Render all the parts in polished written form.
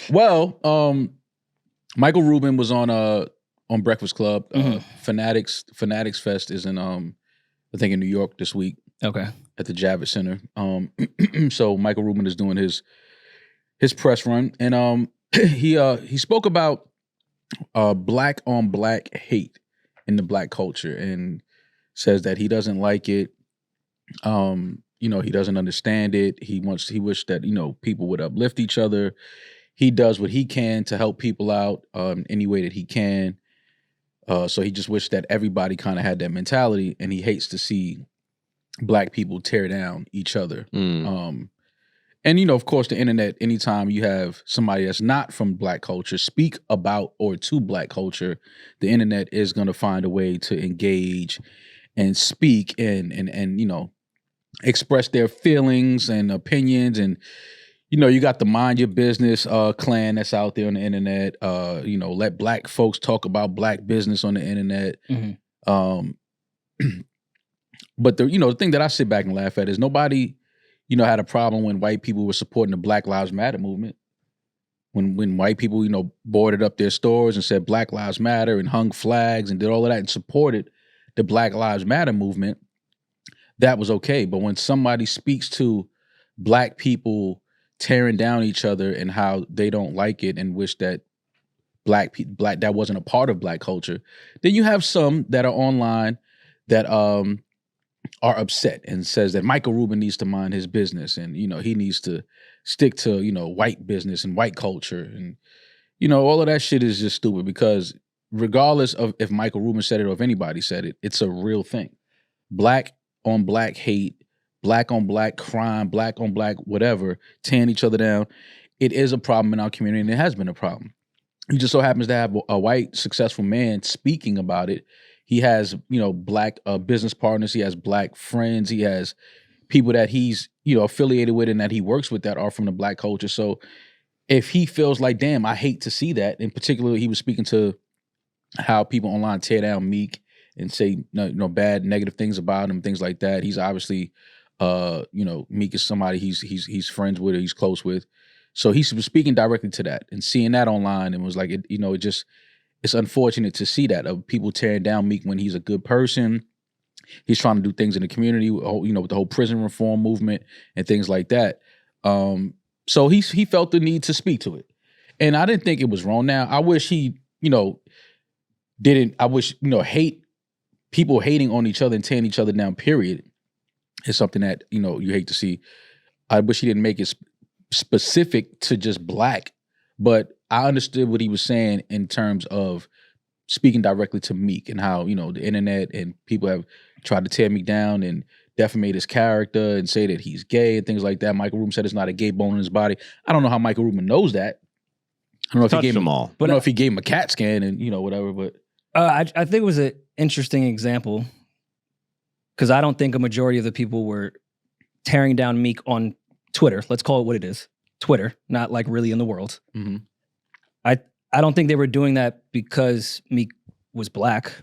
Well, Michael Rubin was on Breakfast Club. Fanatics Fest is in I think in New York this week. Okay. At the Javits Center. So Michael Rubin is doing his press run, and he spoke about black on black hate in the black culture, and says that he doesn't like it. He doesn't understand it. He wished that people would uplift each other. He does what he can to help people out any way that he can. So he just wished that everybody kind of had that mentality, and he hates to see black people tear down each other. And of course, the internet, anytime you have somebody that's not from black culture speak about or to black culture, the internet is going to find a way to engage and speak and express their feelings and opinions. And you got the mind your business clan that's out there on the internet. Let black folks talk about black business on the internet. But the thing that I sit back and laugh at is nobody had a problem when white people were supporting the Black Lives Matter movement. When white people boarded up their stores and said Black Lives Matter and hung flags and did all of that and supported the Black Lives Matter movement, that was okay. But when somebody speaks to black people tearing down each other and how they don't like it and wish that black that wasn't a part of black culture, then you have some that are online that are upset and says that Michael Rubin needs to mind his business and he needs to stick to white business and white culture, and all of that shit is just stupid, because regardless of if Michael Rubin said it or if anybody said it, it's a real thing. Black on black hate, black on black crime, black on black whatever, tearing each other down. It is a problem in our community, and it has been a problem. He just so happens to have a white successful man speaking about it. He has, black business partners. He has black friends. He has people that he's, affiliated with and that he works with that are from the black culture. So if he feels like, damn, I hate to see that, in particular, he was speaking to how people online tear down Meek and say, bad, negative things about him, things like that. He's obviously, Meek is somebody he's friends with or he's close with. So he was speaking directly to that and seeing that online, and was like, it's unfortunate to see that, of people tearing down Meek when he's a good person. He's trying to do things in the community, with the whole prison reform movement and things like that. So he felt the need to speak to it, and I didn't think it was wrong. Now I wish he, didn't. I wish people hating on each other and tearing each other down. Period, is something that you hate to see. I wish he didn't make it specific to just black, but I understood what he was saying in terms of speaking directly to Meek and how, the internet and people have tried to tear Meek down and defamate his character and say that he's gay and things like that. Michael Rubin said it's not a gay bone in his body. I don't know how Michael Rubin knows that. I don't know if he gave him all. But I don't know if he gave him a CAT scan and, whatever, but. I think it was an interesting example, because I don't think a majority of the people were tearing down Meek on Twitter. Let's call it what it is. Twitter, not like really in the world. Mm-hmm. I don't think they were doing that because Meek was black.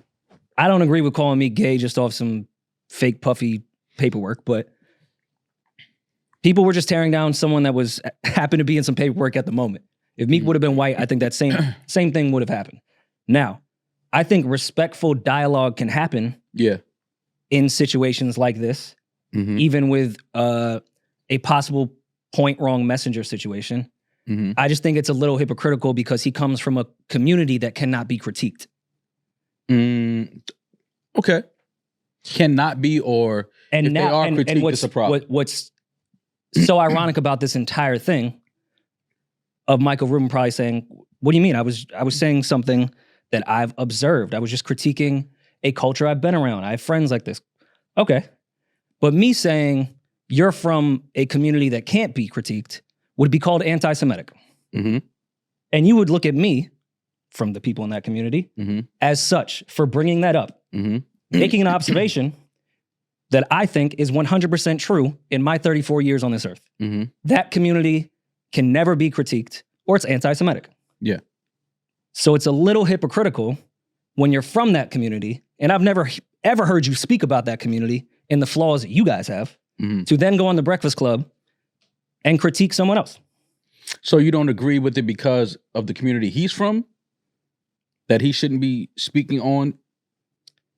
I don't agree with calling Meek gay just off some fake puffy paperwork, but people were just tearing down someone that happened to be in some paperwork at the moment. If Meek would have been white, I think that same thing would have happened. Now, I think respectful dialogue can happen in situations like this, even with a possible point wrong messenger situation. I just think it's a little hypocritical because he comes from a community that cannot be critiqued. Okay. Cannot be, or and if now, they are critiqued, it's a problem. What's so ironic about this entire thing of Michael Rubin probably saying, what do you mean? I was saying something that I've observed. I was just critiquing a culture I've been around. I have friends like this. Okay. But me saying you're from a community that can't be critiqued would be called anti-Semitic. And you would look at me, from the people in that community, as such for bringing that up. Making an observation that I think is 100% true in my 34 years on this earth. That community can never be critiqued, or it's anti-Semitic. Yeah. So it's a little hypocritical when you're from that community, and I've never ever heard you speak about that community and the flaws that you guys have, to then go on the Breakfast Club and critique someone else. So you don't agree with it because of the community he's from? That he shouldn't be speaking on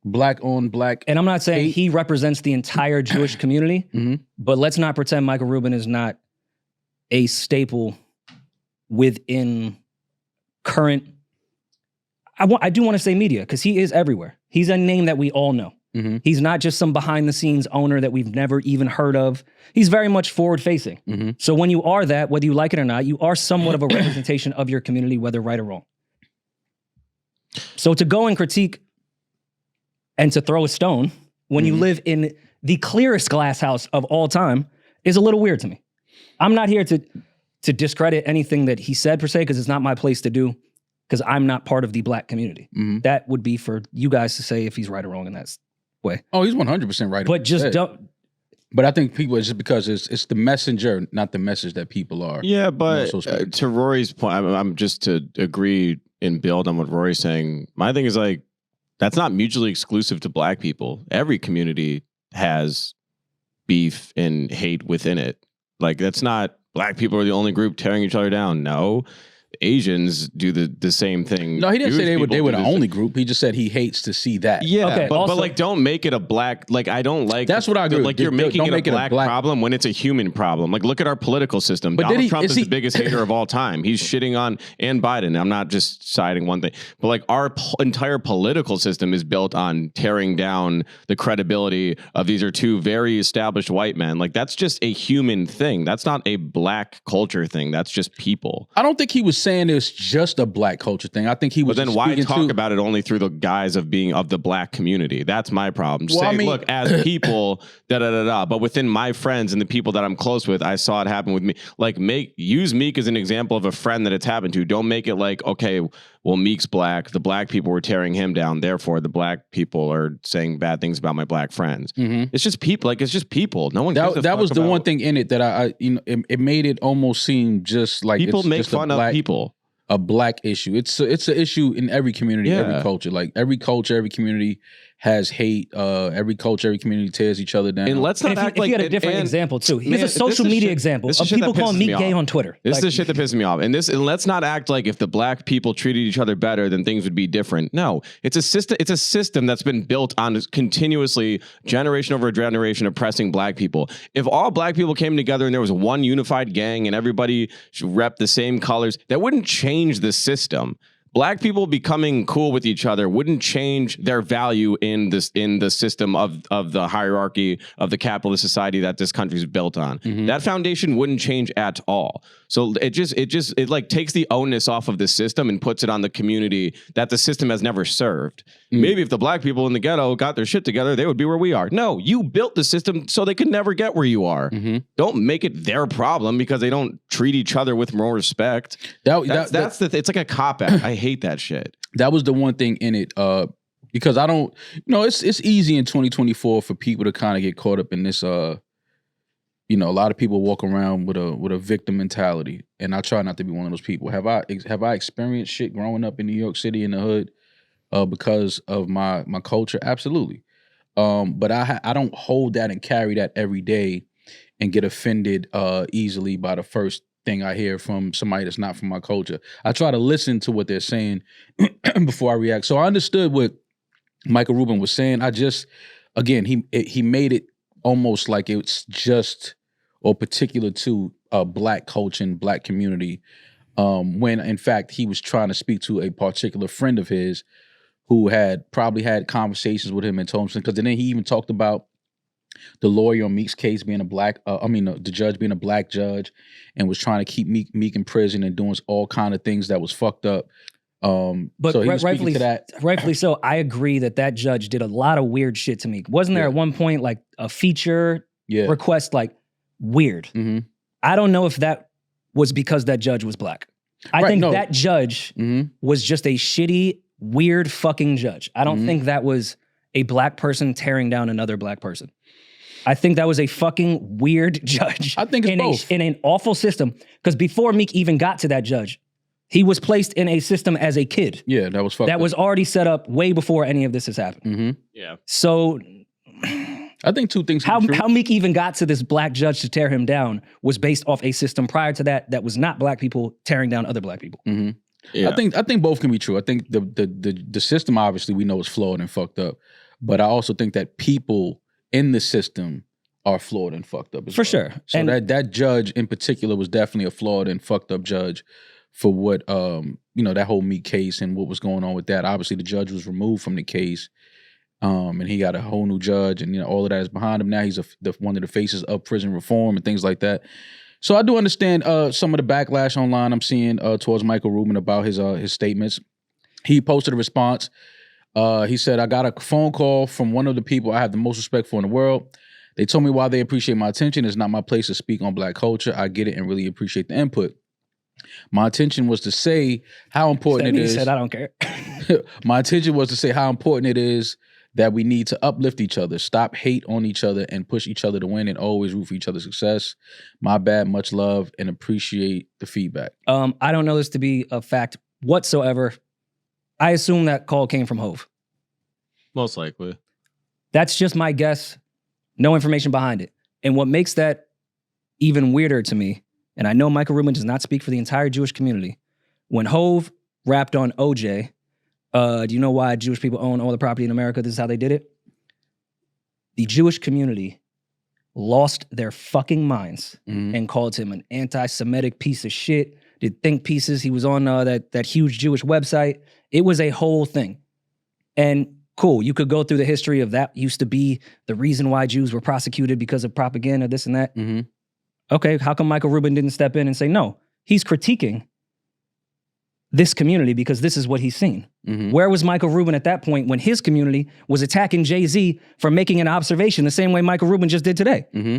black. And I'm not saying he represents the entire Jewish community, but let's not pretend Michael Rubin is not a staple within current. I do want to say media because he is everywhere. He's a name that we all know. He's not just some behind the scenes owner that we've never even heard of. He's very much forward facing. So when you are that, whether you like it or not, you are somewhat of a representation of your community, whether right or wrong. So to go and critique and to throw a stone when you live in the clearest glass house of all time is a little weird to me. I'm not here to discredit anything that he said per se, because it's not my place to do, because I'm not part of the black community. That would be for you guys to say if he's right or wrong in that way. Oh, he's 100% right. But just don't. But I think people, it's just because it's the messenger, not the message that people are. Yeah, but to Rory's point, I'm just to agree and build on what Rory's saying. My thing is like, that's not mutually exclusive to black people. Every community has beef and hate within it. Like, that's not black people are the only group tearing each other down. No. Asians do the same thing. No, he didn't say they were the only group. He just said he hates to see that. Yeah, okay, but like, don't make it a black. Like, I don't like. That's what I agree. Like, you're making it a black problem when it's a human problem. Like, look at our political system. But Donald Trump is the biggest hater of all time. He's shitting on and Biden. I'm not just siding one thing, but like our entire political system is built on tearing down the credibility of these are two very established white men. Like, that's just a human thing. That's not a black culture thing. That's just people. I don't think he was saying it's just a black culture thing. I think he was. But then why talk about it only through the guise of being of the black community? That's my problem. Just say, look, as people, But within my friends and the people that I'm close with, I saw it happen with me. Like, use Meek as an example of a friend that it's happened to. Don't make it like, okay, well, Meek's black. The black people were tearing him down. Therefore, the black people are saying bad things about my black friends. It's just people. Like, it's just people. No one. That was the one thing in it that it made it almost seem just like people it's make just fun of people. A black issue. It's an issue in every community, every culture. Like, every culture, every community has hate. Every culture, every community tears each other down. And let's not act like he had a different example too. Here's a social media example of people calling Meek gay on Twitter. This is the shit that pisses me off. And let's not act like if the black people treated each other better, then things would be different. No, it's a system. It's a system that's been built on continuously, generation over generation, oppressing black people. If all black people came together and there was one unified gang and everybody rep the same colors, that wouldn't change the system. Black people becoming cool with each other wouldn't change their value in the system of the hierarchy of the capitalist society that this country is built on. That foundation wouldn't change at all. So it like takes the onus off of the system and puts it on the community that the system has never served. Maybe if the black people in the ghetto got their shit together, they would be where we are. No, you built the system so they could never get where you are. Don't make it their problem because they don't treat each other with more respect. It's like a cop-out. I hate that shit. That was the one thing in it, because I don't, it's easy in 2024 for people to kind of get caught up in this. A lot of people walk around with a victim mentality, and I try not to be one of those people. Have I experienced shit growing up in New York City in the hood because of my culture? Absolutely, but I don't hold that and carry that every day and get offended easily by the first thing I hear from somebody that's not from my culture. I try to listen to what they're saying before I react. So I understood what Michael Rubin was saying. I just, again, he made it almost like it's just or particular to a black culture and black community, when in fact he was trying to speak to a particular friend of his who had probably had conversations with him and told him something. Because then he even talked about the lawyer on Meek's case being a black, the judge being a black judge, and was trying to keep Meek in prison and doing all kind of things that was fucked up. But so rightfully so, I agree that judge did a lot of weird shit to Meek. Wasn't there at one point like a feature request, like weird? I don't know if that was because that judge was black. I think that judge was just a shitty, weird fucking judge. I don't think that was a black person tearing down another black person. I think that was a fucking weird judge. I think it's both. In an awful system. Because before Meek even got to that judge, he was placed in a system as a kid. Yeah, that was fucked up. That was already set up way before any of this has happened. Yeah. So I think two things. How Meek even got to this black judge to tear him down was based off a system prior to that was not black people tearing down other black people. Mm-hmm. Yeah. I think both can be true. I think the system obviously we know is flawed and fucked up, but I also think that people in the system are flawed and fucked up as For well. sure. So And that judge in particular was definitely a flawed and fucked up judge for what that whole Meek case and what was going on with that. Obviously, the judge was removed from the case, and he got a whole new judge, and all of that is behind him now. He's one of the faces of prison reform and things like that. So I do understand some of the backlash online I'm seeing towards Michael Rubin about his statements. He posted a response. He said, "I got a phone call from one of the people I have the most respect for in the world. They told me while they appreciate my attention, it's not my place to speak on black culture. I get it and really appreciate the input. My intention was to say how important it is." He said, "I don't care." My intention was to say how important it is that we need to uplift each other, stop hate on each other, and push each other to win, and always root for each other's success. My bad, much love, and appreciate the feedback." I don't know this to be a fact whatsoever. I assume that call came from Hove. Most likely. That's just my guess. No information behind it. And what makes that even weirder to me, and I know Michael Rubin does not speak for the entire Jewish community, when Hove rapped on OJ, do you know why Jewish people own all the property in America? This is how they did it. The Jewish community lost their fucking minds and called him an anti-Semitic piece of shit, did think pieces. He was on that huge Jewish website. It was a whole thing. And cool, you could go through the history of that used to be the reason why Jews were prosecuted because of propaganda, this and that. Mm-hmm. Okay, how come Michael Rubin didn't step in and say, no, he's critiquing this community because this is what he's seen. Mm-hmm. Where was Michael Rubin at that point when his community was attacking Jay-Z for making an observation the same way Michael Rubin just did today? Mm-hmm.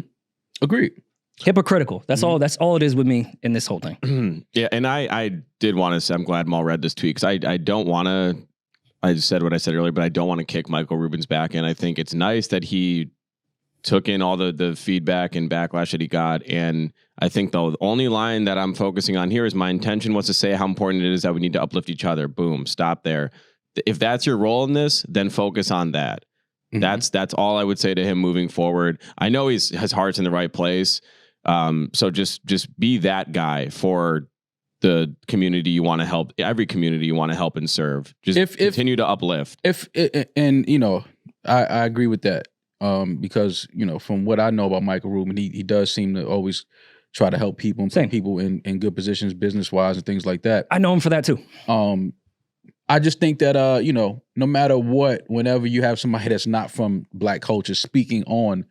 Agreed. Hypocritical. That's all. That's all it is with me in this whole thing. Yeah, and I did want to say, I'm glad Maul read this tweet, because I don't want to, I just said what I said earlier, but I don't want to kick Michael Rubin's back. And I think it's nice that he took in all the feedback and backlash that he got. And I think the only line that I'm focusing on here is my intention was to say how important it is that we need to uplift each other. Boom, stop there. If that's your role in this, then focus on that. Mm-hmm. That's all I would say to him moving forward. I know his heart's in the right place. So just be that guy for the community you want to help, every community you want to help and serve. Just continue to uplift. I agree with that. Because, from what I know about Michael Rubin, he does seem to always try to help people and put people in good positions business-wise and things like that. I know him for that too. I just think that, no matter what, whenever you have somebody that's not from black culture speaking on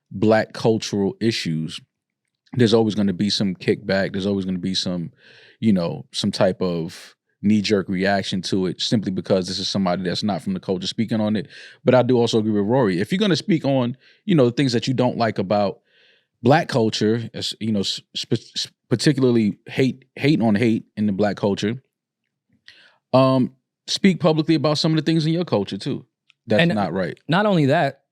black cultural issues, there's always going to be some kickback. There's always going to be some, some type of knee-jerk reaction to it simply because this is somebody that's not from the culture speaking on it. But I do also agree with Rory. If you're going to speak on, the things that you don't like about black culture, as particularly hate on hate in the black culture, speak publicly about some of the things in your culture too. That's not right. Not only that,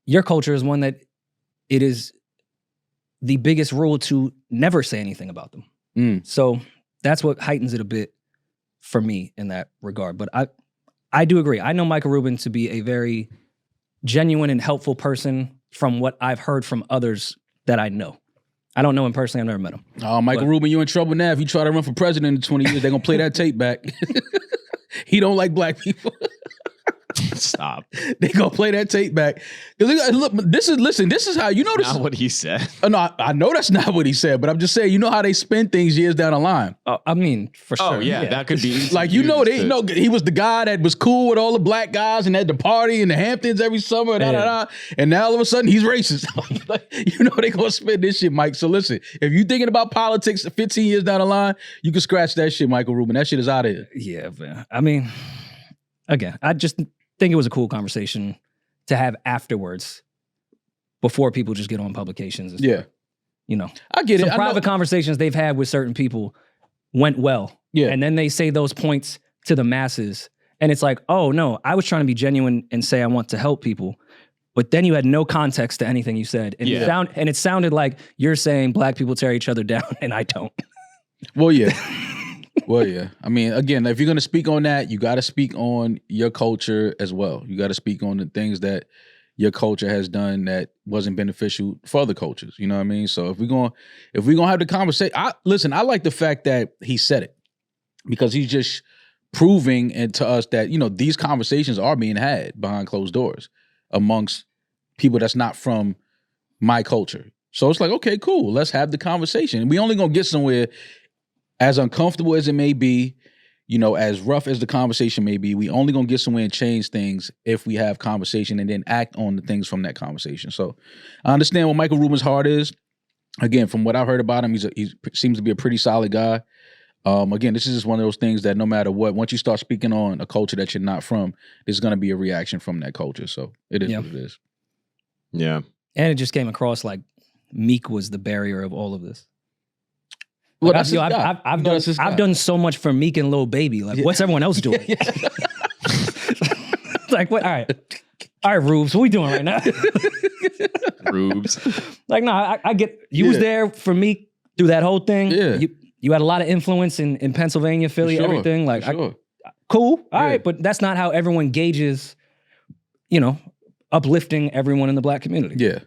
your culture is one that it is the biggest rule to never say anything about them. So that's what heightens it a bit for me in that regard. But I do agree. I know Michael Rubin to be a very genuine and helpful person from what I've heard from others that I know. I don't know him personally. I've never met him. Oh, Michael Rubin, you in trouble now. If you try to run for president in 20 years, they're going to play that tape back. He don't like black people. Stop. They gonna play that tape back. Look, this is how this not what he said. No, I know that's not what he said, but I'm just saying, how they spin things years down the line. I mean, for sure. Oh yeah, that could be like he was the guy that was cool with all the black guys and had the party in the Hamptons every summer, and now all of a sudden he's racist. They gonna spin this shit, Mike. So listen, if you thinking about politics 15 years down the line, you can scratch that shit, Michael Rubin. That shit is out of here. Yeah, man. I mean, again, I just think it was a cool conversation to have afterwards before people just get on publications. Yeah. I get it. Some private conversations they've had with certain people went well. Yeah. And then they say those points to the masses. And it's like, oh no, I was trying to be genuine and say I want to help people. But then you had no context to anything you said. And it sounded like you're saying black people tear each other down and I don't. Well, yeah. Well, yeah. I mean, again, if you're going to speak on that, you got to speak on your culture as well. You got to speak on the things that, your culture has done that wasn't beneficial for other cultures. You know what I mean? So if we're gonna have the conversation, I like the fact that he said it, because he's just proving to us that, you know, these conversations are being had behind closed doors amongst people that's not from my culture. So it's like, okay, cool, let's have the conversation. We only gonna get somewhere, as uncomfortable as it may be, you know, as rough as the conversation may be, we only gonna get somewhere and change things if we have conversation and then act on the things from that conversation. So I understand what Michael Rubin's heart is. Again, from what I've heard about him, he seems to be a pretty solid guy. Again, this is just one of those things that no matter what, once you start speaking on a culture that you're not from, there's going to be a reaction from that culture. So it is what it is. Yeah. And it just came across like Meek was the barrier of all of this. Well, like I've done so much for Meek and Lil Baby. Like, what's everyone else doing? Like, what? All right, Rubes, what we doing right now? Rubes. Like, no, I get, you was there for Meek through that whole thing. Yeah. You had a lot of influence in Pennsylvania, Philly, everything. Like, cool. All right. But that's not how everyone gauges, you know, uplifting everyone in the black community. Yeah.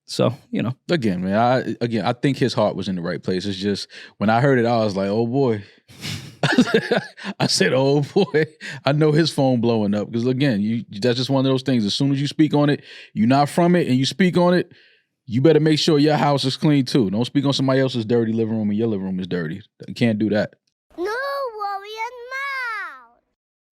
So, you know. Again, man, I think his heart was in the right place. It's just, when I heard it, I was like, oh boy. I said, oh boy. I know his phone blowing up. Because again, that's just one of those things. As soon as you speak on it, you're not from it, and you speak on it, you better make sure your house is clean too. Don't speak on somebody else's dirty living room and your living room is dirty. You can't do that.